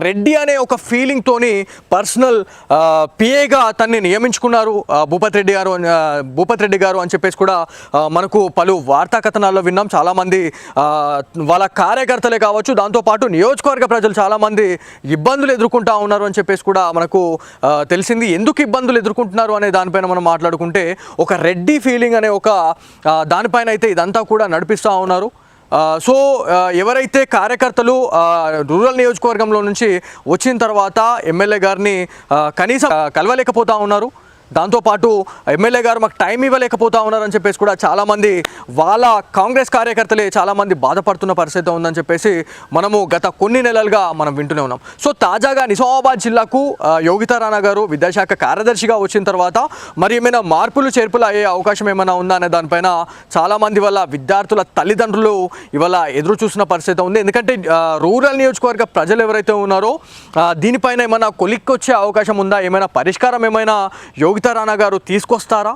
రెడ్డి అనే ఒక ఫీలింగ్ తోని పర్సనల్ పిఏగా తన్ని నియమించుకున్నారు భూపతి రెడ్డి గారు అని చెప్పేసి కూడా మనకు పలు వార్తా కథనాల్లో విన్నాం. చాలామంది వాళ్ళ కార్యకర్తలే కావచ్చు, దాంతోపాటు నియోజకవర్గ ప్రజలు చాలామంది ఇబ్బందులు ఎదుర్కొంటా ఉన్నారు అని చెప్పేసి కూడా మనకు తెలిసింది. ఎందుకు ఇబ్బందులు ఎదుర్కొంటున్నారు అనే దానిపైన మనం మాట్లాడుకుంటే ఒక రెడ్డి ఫీలింగ్ అనే ఒక దానిపైన అయితే ఇదంతా కూడా నడిపిస్తూ ఉన్నారు. సో ఎవరైతే కార్యకర్తలు రూరల్ నియోజకవర్గంలో నుంచి వచ్చిన తర్వాత ఎమ్మెల్యే గారిని కనీసం కలవలేకపోతా ఉన్నారు, దాంతోపాటు ఎమ్మెల్యే గారు మాకు టైం ఇవ్వలేకపోతా ఉన్నారని చెప్పేసి కూడా చాలామంది వాళ్ళ కాంగ్రెస్ కార్యకర్తలే చాలామంది బాధపడుతున్న పరిస్థితి ఉందని చెప్పేసి మనము గత కొన్ని నెలలుగా మనం వింటూనే ఉన్నాం. సో తాజాగా నిజామాబాద్ జిల్లాకు యోగితా రాణా గారు విద్యాశాఖ కార్యదర్శిగా వచ్చిన తర్వాత మరి ఏమైనా మార్పులు చేర్పులు అయ్యే అవకాశం ఏమైనా ఉందా అనే దానిపైన చాలామంది వాళ్ళ విద్యార్థుల తల్లిదండ్రులు ఇవాళ ఎదురు చూసిన పరిస్థితి ఉంది. ఎందుకంటే రూరల్ నియోజకవర్గ ప్రజలు ఎవరైతే ఉన్నారో దీనిపైన ఏమైనా కొలిక్కొచ్చే అవకాశం ఉందా, ఏమైనా పరిష్కారం ఏమైనా యోగితా రాణా గారు తీసుకొస్తారా?